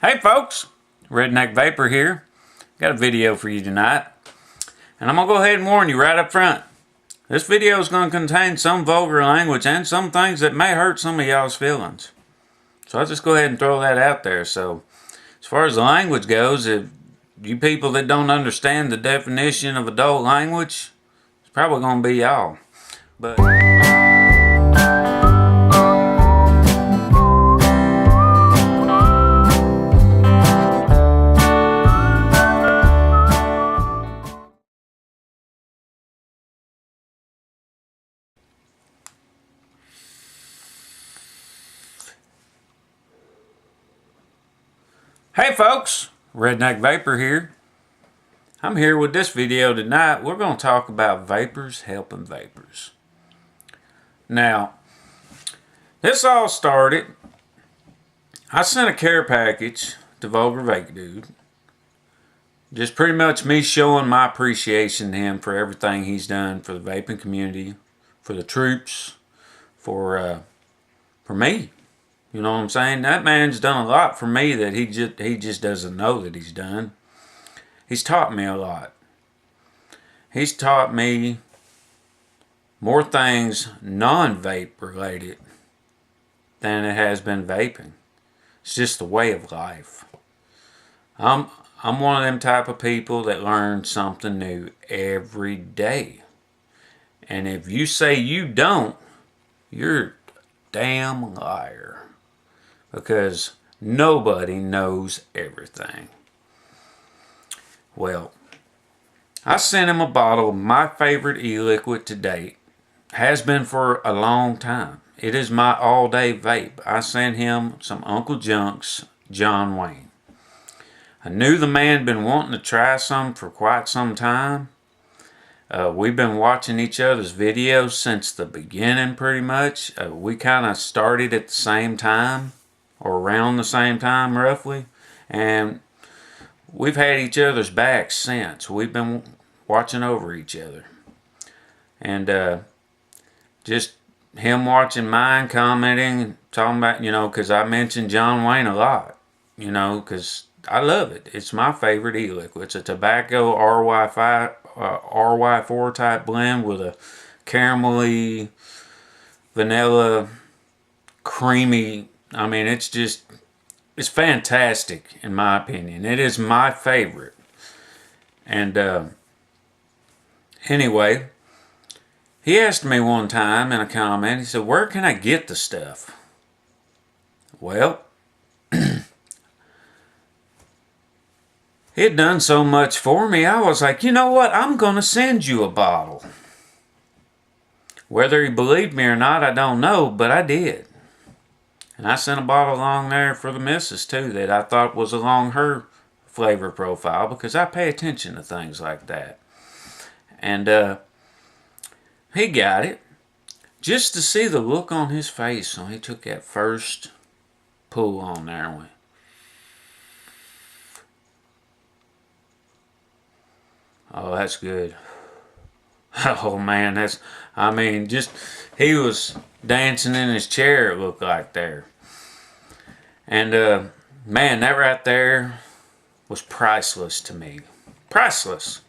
Hey folks, Redneck Vapor here. Got a video for you tonight. And I'm going to go ahead and warn you right up front. This video is going to contain some vulgar language and some things that may hurt some of y'all's feelings. So I'll just go ahead and throw that out there. So as far as the language goes, if you people that don't understand the definition of adult language, it's probably going to be y'all. But hey folks, Redneck Vapor here. I'm here with this video tonight. We're going to talk about Vapers Helping Vapers. Now, this all started, I sent a care package to Vulgar Vape Dude. Just pretty much me showing my appreciation to him for everything he's done for the vaping community, for the troops, for me. You know what I'm saying? That man's done a lot for me that he just doesn't know that he's done. He's taught me a lot. He's taught me more things non-vape related than it has been vaping. It's just the way of life. I'm one of them type of people that learn something new every day. And if you say you don't, you're a damn liar. Because nobody knows everything. Well, I sent him a bottle of my favorite e-liquid to date. Has been for a long time. It is my all-day vape. I sent him some Uncle Junk's John Wayne. I knew the man had been wanting to try some for quite some time. We've been watching each other's videos since the beginning pretty much. We kind of started at the same time. Or around the same time roughly, and we've had each other's backs since. We've been watching over each other, and just him watching mine, commenting, talking about, you know, because I mentioned John Wayne a lot, you know, because I love it. It's my favorite e-liquid. It's a tobacco RY4 type blend with a caramelly, vanilla, creamy. I mean, it's fantastic in my opinion. It is my favorite. And anyway, he asked me one time in a comment, he said, where can I get the stuff? Well, he had done so much for me, I was like, you know what, I'm going to send you a bottle. Whether he believed me or not, I don't know, but I did. And I sent a bottle along there for the missus too that I thought was along her flavor profile, because I pay attention to things like that. And he got it. Just to see the look on his face when he took that first pull on there and went, oh, that's good. Oh man, he was dancing in his chair, it looked like there. And man, that right there was priceless to me. Priceless.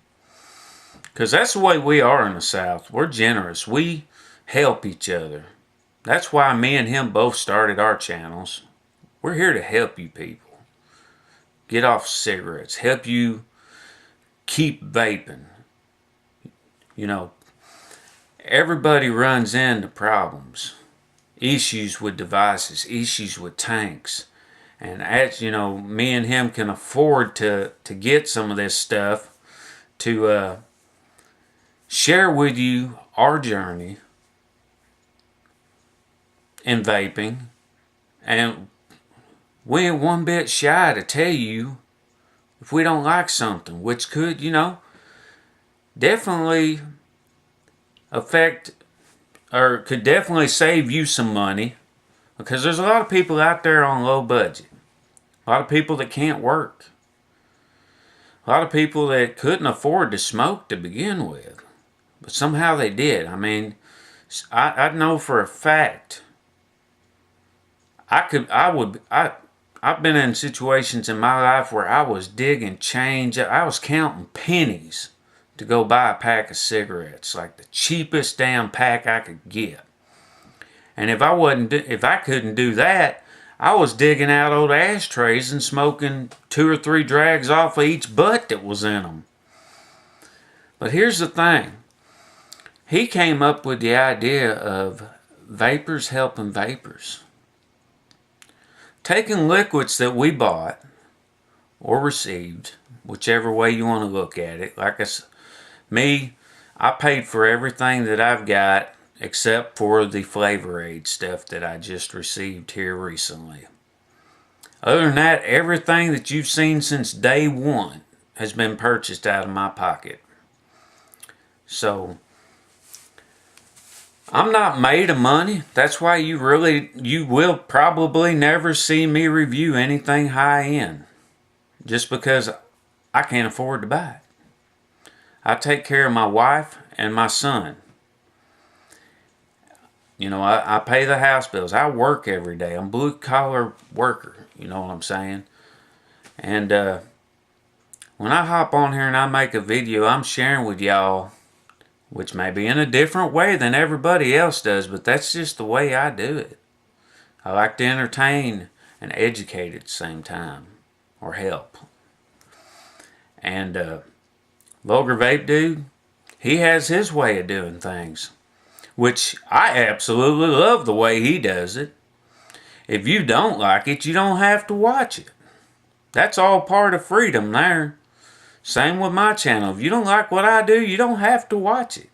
Because that's the way we are in the South. We're generous. We help each other. That's why me and him both started our channels. We're here to help you people. Get off cigarettes. Help you keep vaping. You know, everybody runs into problems. Issues with devices, issues with tanks. And as you know, me and him can afford to get some of this stuff to share with you our journey in vaping. And we ain't one bit shy to tell you if we don't like something, which could, you know, definitely affect or could definitely save you some money, because there's a lot of people out there on low budget. A lot of people that can't work. A lot of people that couldn't afford to smoke to begin with. But somehow they did. I mean, I know for a fact I I've been in situations in my life where I was digging change. I was counting pennies to go buy a pack of cigarettes, like the cheapest damn pack I could get. And if I couldn't do that, I was digging out old ashtrays and smoking 2 or 3 drags off of each butt that was in them. But here's the thing. He came up with the idea of Vapers Helping Vapers. Taking liquids that we bought or received, whichever way you want to look at it. Like I paid for everything that I've got except for the Flavor Aid stuff that I just received here recently. Other than that, everything that you've seen since day one has been purchased out of my pocket. So, I'm not made of money. That's why you will probably never see me review anything high end. Just because I can't afford to buy it. I take care of my wife and my son. You know, I pay the house bills. I work every day. I'm a blue collar worker. You know what I'm saying? And when I hop on here and I make a video, I'm sharing with y'all, which may be in a different way than everybody else does, but that's just the way I do it. I like to entertain and educate at the same time, or help. And Vulgar Vape Dude, he has his way of doing things, which I absolutely love the way he does it. If you don't like it, you don't have to watch it. That's all part of freedom there. Same with my channel. If you don't like what I do, you don't have to watch it.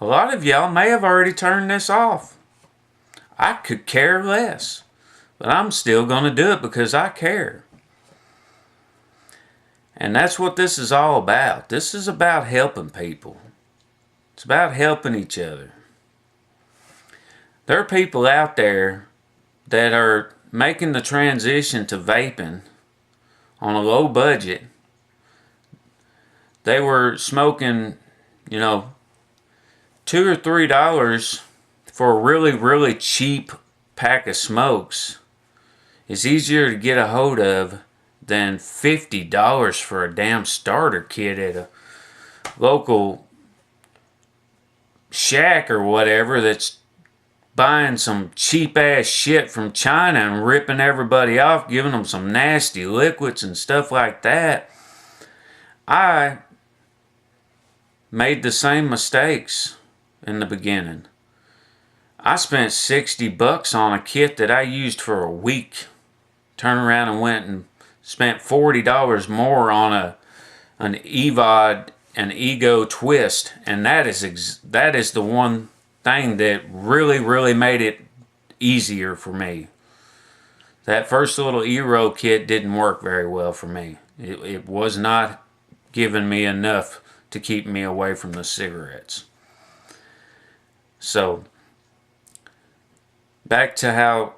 A lot of y'all may have already turned this off. I could care less. But I'm still going to do it because I care. And that's what this is all about. This is about helping people. It's about helping each other. There are people out there that are making the transition to vaping on a low budget. They were smoking, you know, $2 or $3 for a really, really cheap pack of smokes is easier to get a hold of than $50 for a damn starter kit at a local shack or whatever that's buying some cheap ass shit from China and ripping everybody off, giving them some nasty liquids and stuff like that. I made the same mistakes in the beginning. I spent $60 on a kit that I used for a week. Turned around and went and spent $40 more on an EVOD, an Ego twist, and that is the one thing that really made it easier for me. That first little E-roll kit didn't work very well for me. It was not giving me enough to keep me away from the cigarettes. So, back to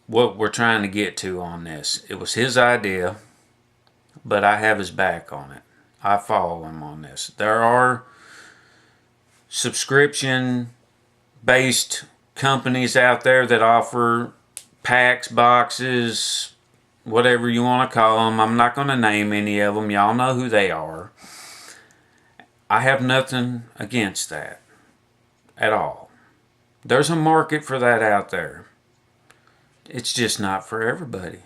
what we're trying to get to on this. It was his idea, but I have his back on it. I follow him on this. There are subscription-based companies out there that offer packs, boxes, whatever you want to call them. I'm not going to name any of them. Y'all know who they are. I have nothing against that at all. There's a market for that out there. It's just not for everybody.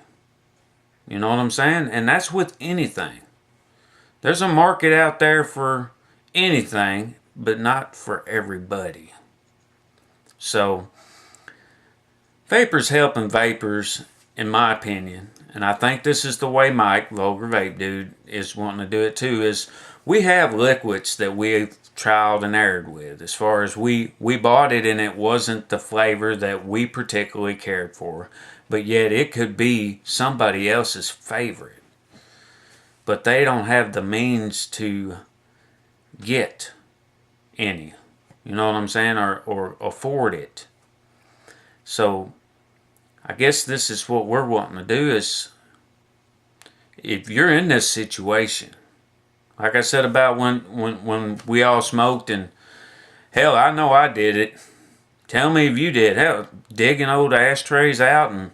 You know what I'm saying? And that's with anything. There's a market out there for anything, but not for everybody. So, Vapers Helping Vapers, in my opinion, and I think this is the way Mike, Vulgar Vape Dude, is wanting to do it too, is we have liquids that we've trialed and errored with. As far as we bought it and it wasn't the flavor that we particularly cared for, but yet it could be somebody else's favorite. But they don't have the means to get any. You know what I'm saying? Or afford it. So, I guess this is what we're wanting to do is, if you're in this situation, like I said about when we all smoked, and hell, I know I did it. Tell me if you did. Hell, digging old ashtrays out and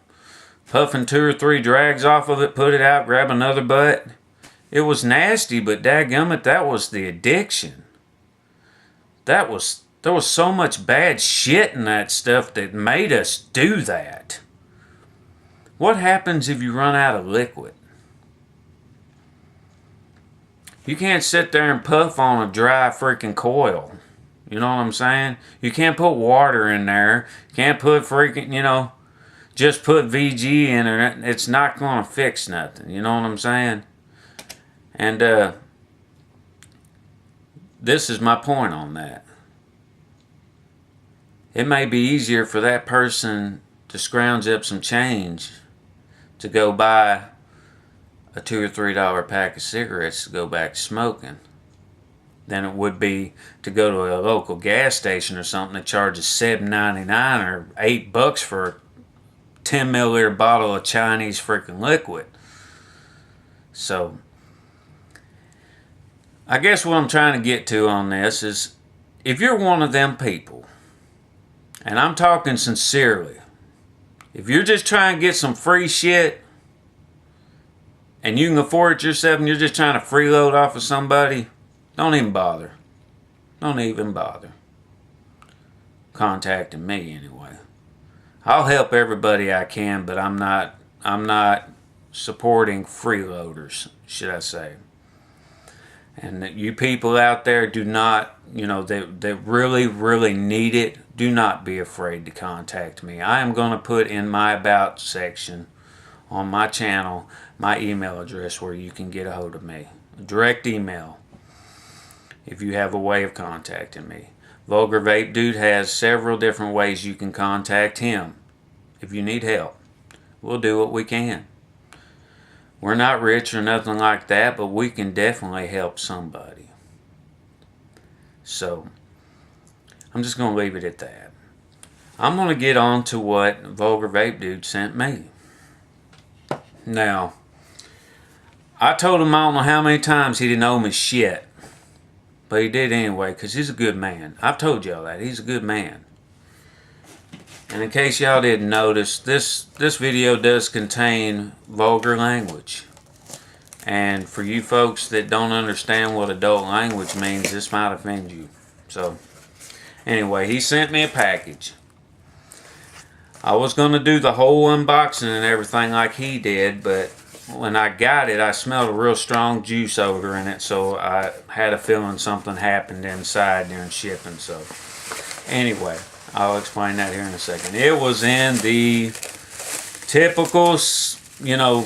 puffing 2 or 3 drags off of it, put it out, grab another butt. It was nasty, but dadgummit, that was the addiction. There was so much bad shit in that stuff that made us do that. What happens if you run out of liquid? You can't sit there and puff on a dry freaking coil. You know what I'm saying? You can't put water in there. You can't put freaking, you know, just put VG in it. It's not going to fix nothing. You know what I'm saying? And this is my point on that. It may be easier for that person to scrounge up some change to go buy a $2 or $3 pack of cigarettes to go back to smoking than it would be to go to a local gas station or something that charges $7.99 or $8 for a 10 milliliter bottle of Chinese freaking liquid. So I guess what I'm trying to get to on this is, if you're one of them people, and I'm talking sincerely, if you're just trying to get some free shit and you can afford it yourself and you're just trying to freeload off of somebody, don't even bother. Don't even bother contacting me anyway. I'll help everybody I can, but I'm not supporting freeloaders, should I say. And that you people out there do not, you know, that really, really need it, do not be afraid to contact me. I am going to put in my About section on my channel my email address where you can get a hold of me. A direct email if you have a way of contacting me. Vulgar Vape Dude has several different ways you can contact him if you need help. We'll do what we can. We're not rich or nothing like that, but we can definitely help somebody. So, I'm just going to leave it at that. I'm going to get on to what Vulgar Vape Dude sent me. Now, I told him I don't know how many times he didn't owe me shit. But he did anyway, because he's a good man. I've told y'all that. He's a good man. And in case y'all didn't notice, this video does contain vulgar language. And for you folks that don't understand what adult language means, this might offend you. So, anyway, he sent me a package. I was going to do the whole unboxing and everything like he did, but when I got it, I smelled a real strong juice odor in it, so I had a feeling something happened inside during shipping. So, anyway, I'll explain that here in a second. It was in the typical, you know,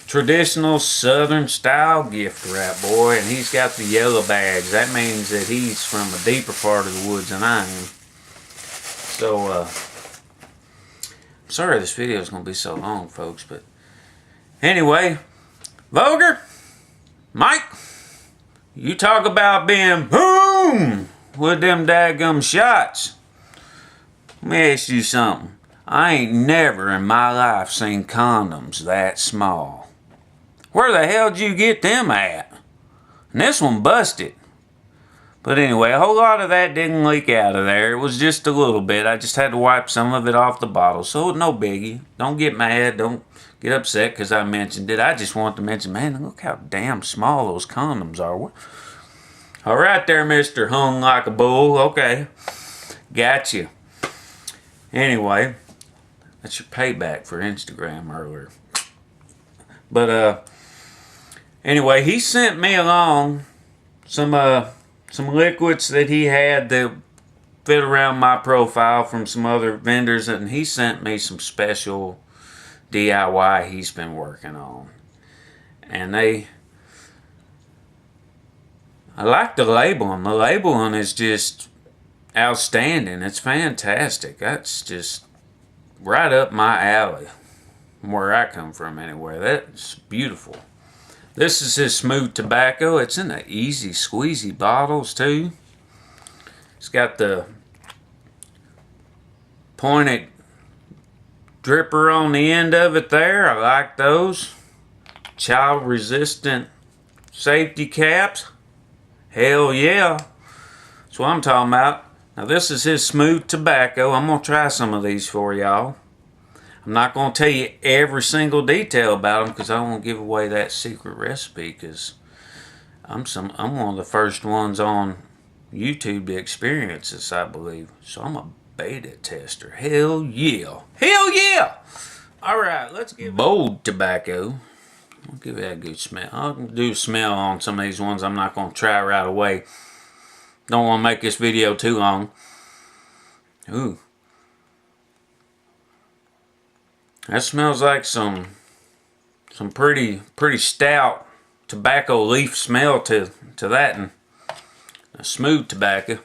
traditional southern style gift wrap, boy, and he's got the yellow bags. That means that he's from a deeper part of the woods than I am. So, sorry this video is going to be so long, folks, but anyway, Vulgar, Mike, you talk about being boom with them daggum shots. Let me ask you something. I ain't never in my life seen condoms that small. Where the hell did you get them at? And this one busted. But anyway, a whole lot of that didn't leak out of there. It was just a little bit. I just had to wipe some of it off the bottle. So no biggie. Don't get mad. Don't get upset because I mentioned it. I just want to mention, man, look how damn small those condoms are. All right there, Mr. Hung Like a Bull. Okay. Got you. Anyway, that's your payback for Instagram earlier. But, anyway, he sent me along some liquids that he had that fit around my profile from some other vendors, and he sent me some special DIY he's been working on. And I like the labeling. The labeling is just outstanding. It's fantastic. That's just right up my alley. Where I come from anyway. That's beautiful. This is his smooth tobacco. It's in the easy squeezy bottles too. It's got the pointed dripper on the end of it there. I like those. Child resistant safety caps. Hell yeah. That's what I'm talking about. Now this is his smooth tobacco. I'm going to try some of these for y'all. I'm not going to tell you every single detail about them because I don't want to give away that secret recipe, because I'm one of the first ones on YouTube to experience this, I believe. So I'm a beta tester. Hell yeah. Hell yeah! Alright, let's give bold tobacco. I'll give it a good smell. I'll do a smell on some of these ones I'm not going to try right away. Don't want to make this video too long. Ooh. That smells like some pretty stout tobacco leaf smell to that, and a smooth tobacco.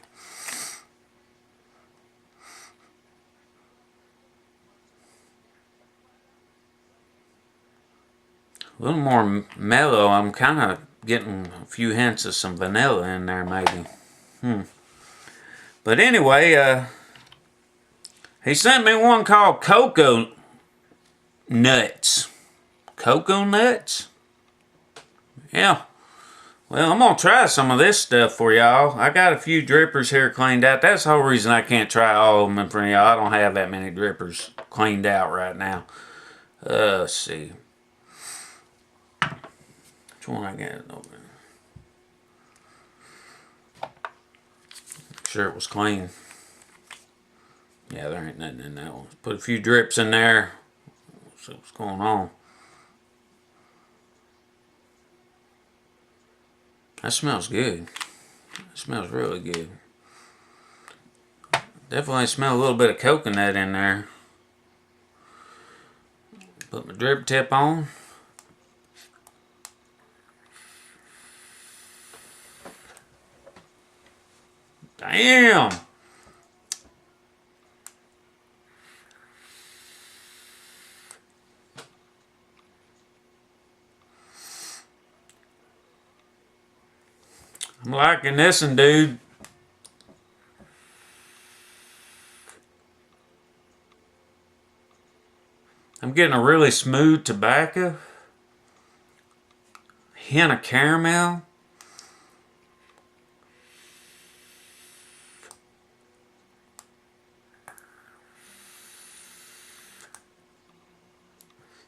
A little more mellow. I'm kind of getting a few hints of some vanilla in there, maybe. But anyway, he sent me one called Cocoa Nuts. Cocoa Nuts? Yeah. Well, I'm going to try some of this stuff for y'all. I got a few drippers here cleaned out. That's the whole reason I can't try all of them in front of y'all. I don't have that many drippers cleaned out right now. Let's see. Which one I got it over? Make sure it was clean. Yeah, there ain't nothing in that one. Put a few drips in there. See what's going on. That smells good. It smells really good. Definitely smell a little bit of coconut in there. Put my drip tip on. Damn! I'm liking this one, dude. I'm getting a really smooth tobacco. Hint of caramel.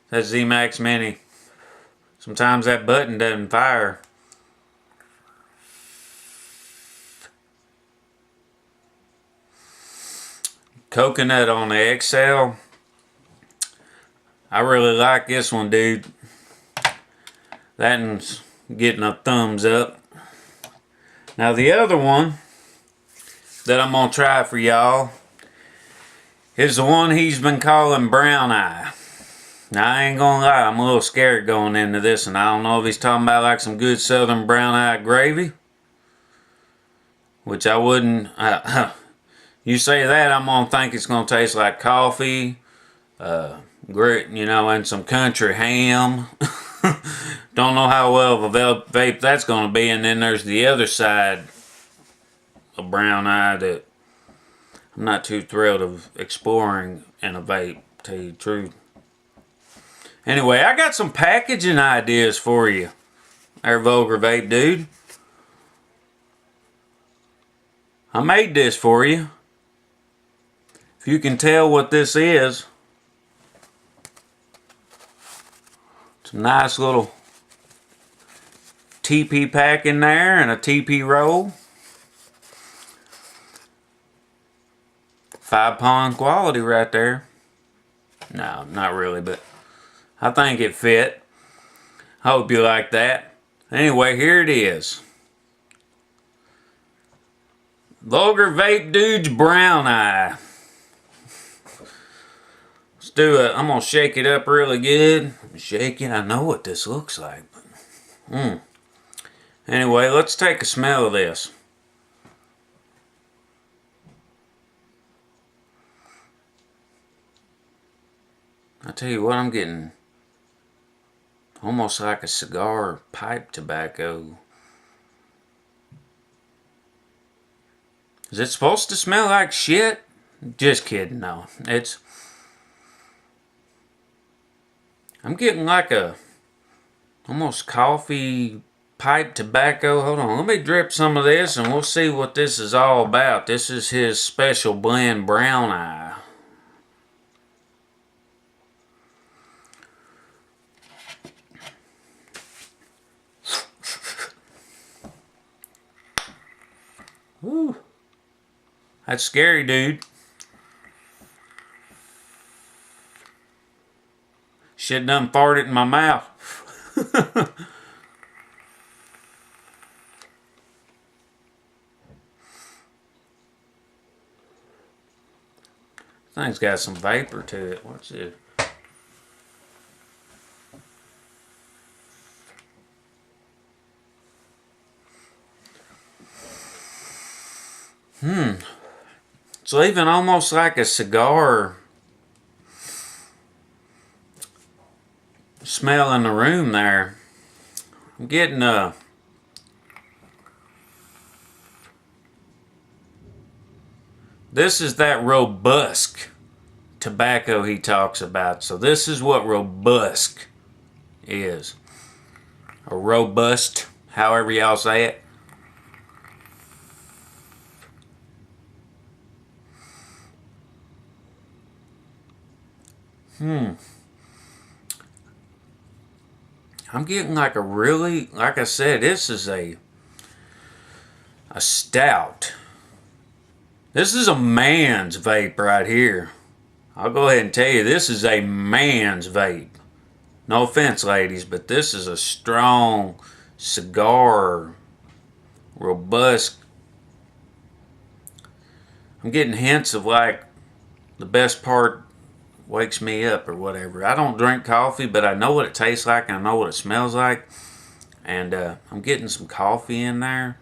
That's Z-Max Mini. Sometimes that button doesn't fire. Coconut on the XL. I really like this one, dude. That one's getting a thumbs up. Now the other one that I'm going to try for y'all is the one he's been calling Brown Eye. Now I ain't going to lie, I'm a little scared going into this, and I don't know if he's talking about like some good southern brown eye gravy, which I wouldn't. You say that, I'm going to think it's going to taste like coffee, grit, you know, and some country ham. Don't know how well of a vape that's going to be. And then there's the other side of brown eye that I'm not too thrilled of exploring in a vape, to tell you the truth. Anyway, I got some packaging ideas for you, there, Vulgar Vape Dude. I made this for you. If you can tell what this is, some nice little TP pack in there and a TP roll. 5-pound quality right there. No, not really, but I think it fit. Hope you like that. Anyway, here it is. Vulgar Vape Dude's Brown Eye. Let's do it. I'm going to shake it up really good. Shake it. I know what this looks like. But, Anyway, let's take a smell of this. I tell you what, I'm getting almost like a cigar pipe tobacco. Is it supposed to smell like shit? Just kidding, no. I'm getting like a almost coffee pipe tobacco. Hold on, let me drip some of this and we'll see what this is all about. This is his special blend Brown Eye. Woo. That's scary, dude. Shit done farted in my mouth. Thing's got some vapor to it. What's this? It's leaving almost like a cigar smell in the room there. I'm getting this is that robust tobacco he talks about. So this is what robust is. Or robust, however y'all say it. I'm getting like a really, like I said, this is a stout. This is a man's vape right here. I'll go ahead and tell you, this is a man's vape. No offense, ladies, but this is a strong cigar, robust. I'm getting hints of like the best part wakes me up or whatever. I don't drink coffee, but I know what it tastes like and I know what it smells like. And I'm getting some coffee in there.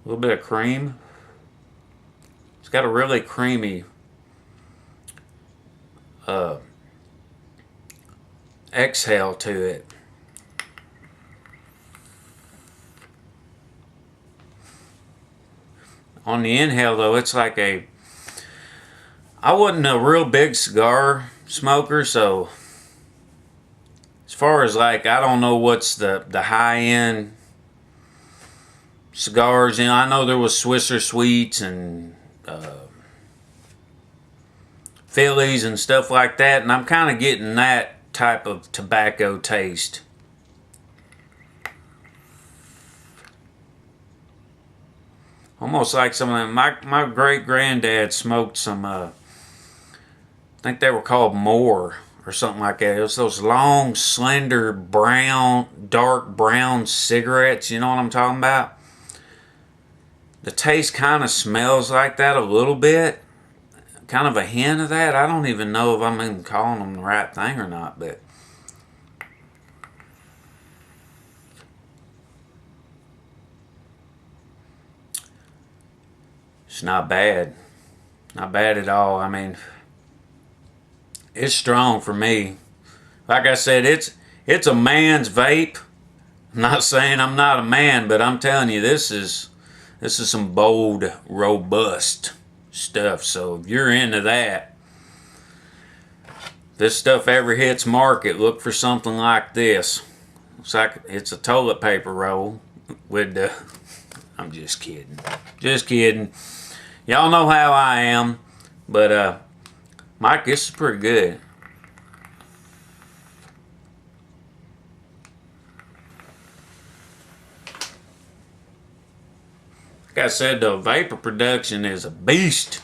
A little bit of cream. It's got a really creamy exhale to it. On the inhale though, it's like a, I wasn't a real big cigar smoker, so as far as like, I don't know what's the high end cigars. You know, I know there was Swisher Sweets and Phillies and stuff like that, and I'm kind of getting that type of tobacco taste. Almost like some of them. My great granddad smoked some, I think they were called Moore or something like that. It was those long, slender, brown, dark brown cigarettes. You know what I'm talking about? The taste kind of smells like that a little bit. Kind of a hint of that. I don't even know if I'm even calling them the right thing or not, but it's not bad. Not bad at all. I mean, it's strong for me. Like I said, it's a man's vape. I'm not saying I'm not a man, but I'm telling you, this is some bold, robust stuff. So if you're into that, this stuff ever hits market, look for something like this. Looks like it's a toilet paper roll with the, I'm just kidding. Just kidding. Y'all know how I am, but Mike, this is pretty good. Like I said, the vapor production is a beast.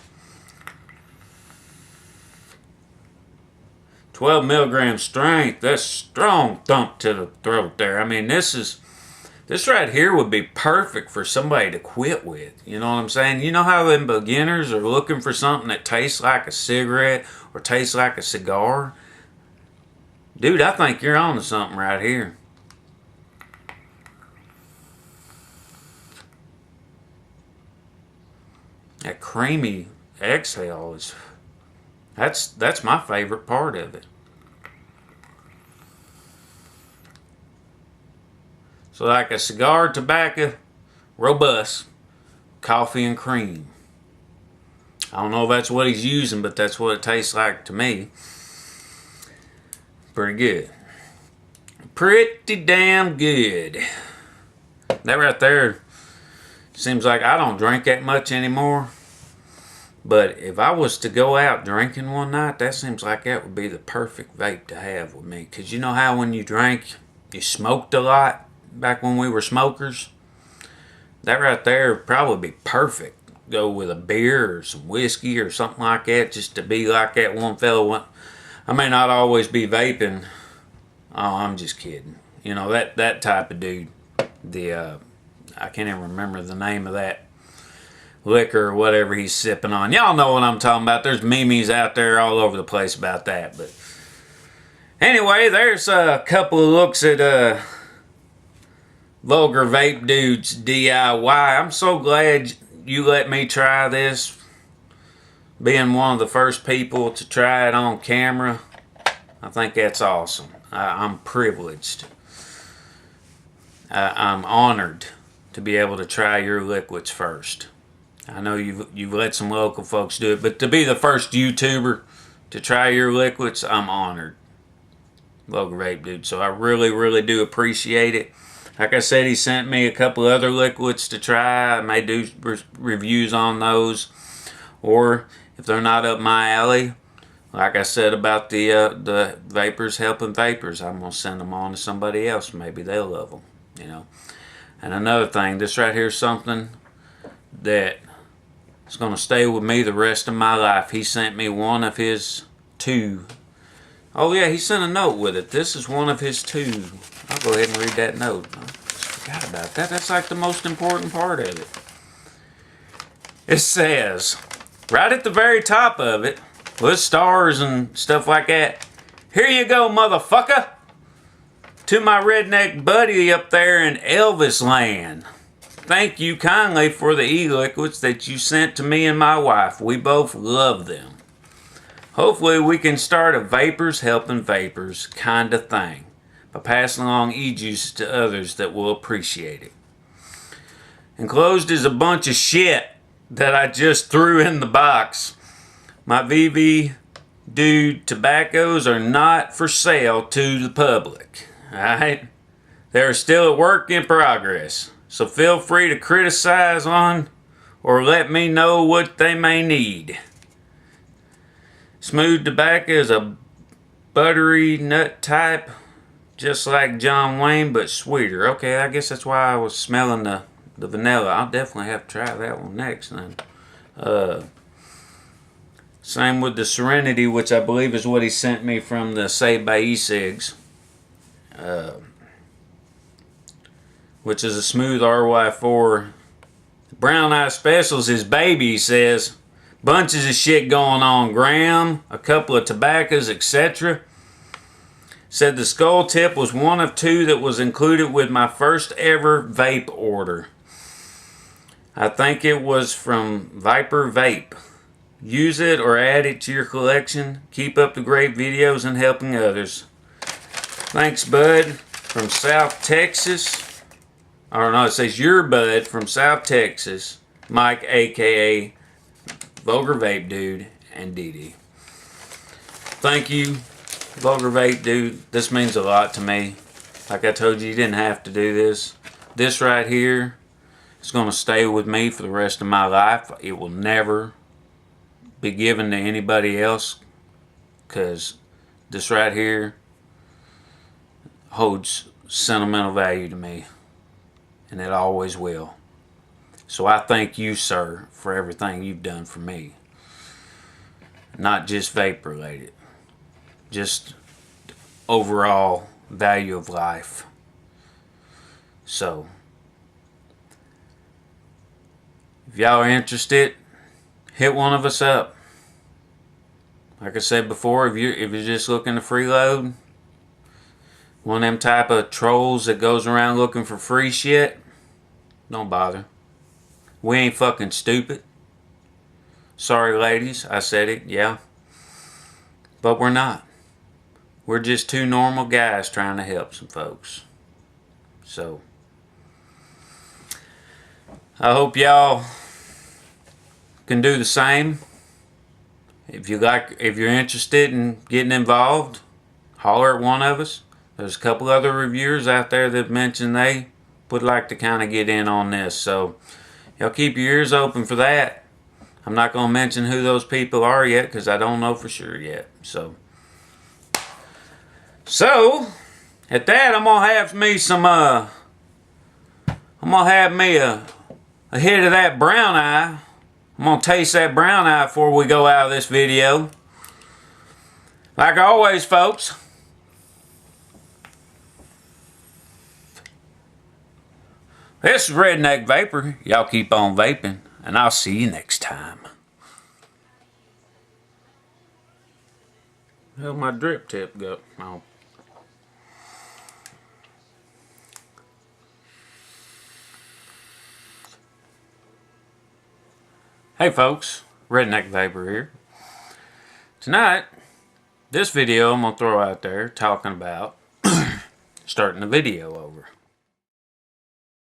12 milligram strength, that's strong thump to the throat there. I mean, this right here would be perfect for somebody to quit with. You know what I'm saying? You know how them beginners are looking for something that tastes like a cigarette or tastes like a cigar? Dude, I think you're on to something right here. That creamy exhale is, that's my favorite part of it. So like a cigar, tobacco, robust, coffee and cream. I don't know if that's what he's using, but that's what it tastes like to me. Pretty good. Pretty damn good. That right there seems like I don't drink that much anymore. But if I was to go out drinking one night, that seems like that would be the perfect vape to have with me. Because you know how when you drank, you smoked a lot back when we were smokers? That right there would probably be perfect. Go with a beer or some whiskey or something like that, just to be like that one fellow. I may not always be vaping. Oh, I'm just kidding. You know, that type of dude. I can't even remember the name of that liquor or whatever he's sipping on. Y'all know what I'm talking about. There's memes out there all over the place about that. But anyway, there's a couple of looks at Vulgar Vape Dude's DIY. I'm so glad you let me try this. Being one of the first people to try it on camera, I think that's awesome. I'm privileged. I'm honored to be able to try your liquids first. I know you've let some local folks do it, but to be the first YouTuber to try your liquids, I'm honored. Vulgar Vape Dude. So I really, really do appreciate it. Like I said, he sent me a couple other liquids to try. I may do reviews on those. Or if they're not up my alley, like I said about the Vapers Helping Vapers, I'm going to send them on to somebody else. Maybe they'll love them, you know. And another thing, this right here is something that is going to stay with me the rest of my life. He sent me one of his 2. Oh yeah, he sent a note with it. This is one of his 2. I'll go ahead and read that note. I just forgot about that. That's like the most important part of it. It says, right at the very top of it, with stars and stuff like that, "Here you go, motherfucker. To my redneck buddy up there in Elvis land. Thank you kindly for the e-liquids that you sent to me and my wife. We both love them. Hopefully we can start a Vapers Helping Vapers kind of thing by passing along e-juices to others that will appreciate it. Enclosed is a bunch of shit that I just threw in the box. My V.V.Dude tobaccos are not for sale to the public. Alright? They're still a work in progress. So feel free to criticize on or let me know what they may need. Smooth tobacco is a buttery nut type, just like John Wayne, but sweeter." Okay, I guess that's why I was smelling the vanilla. I'll definitely have to try that one next then. Same with the Serenity, which I believe is what he sent me from the Saved by e-cigs. Which is a smooth RY4. Brown Eye Specials is baby, he says. Bunches of shit going on. Graham, a couple of tobaccos, etc. Said the skull tip was one of 2 that was included with my first ever vape order. I think it was from VaPeR Vape. Use it or add it to your collection. Keep up the great videos and helping others. Thanks, bud. From South Texas. Or no, it says your bud from South Texas. Mike, a.k.a. Vulgar Vape Dude, and DeDee. Thank you, Vulgar Vape Dude. This means a lot to me. Like I told you, you didn't have to do this. This right here is going to stay with me for the rest of my life. It will never be given to anybody else, because this right here holds sentimental value to me, and it always will. So I thank you, sir, for everything you've done for me. Not just vape related, just overall value of life. So if y'all are interested, hit one of us up. Like I said before, if you're just looking to freeload, one of them type of trolls that goes around looking for free shit, don't bother. We ain't fucking stupid. Sorry, ladies, I said it, yeah. But we're not. We're just 2 normal guys trying to help some folks. So I hope y'all can do the same. If you're interested in getting involved, holler at one of us. There's a couple other reviewers out there that mentioned they would like to kind of get in on this. So y'all keep your ears open for that. I'm not going to mention who those people are yet because I don't know for sure yet. So at that, I'm going to have me some, I'm going to have me a hit of that brown eye. I'm going to taste that brown eye before we go out of this video. Like always, folks, this is Redneck Vapor. Y'all keep on vaping, and I'll see you next time. Where'd my drip tip go? Oh. Hey folks, Redneck Vapor here. Tonight, this video I'm going to throw out there talking about starting the video over.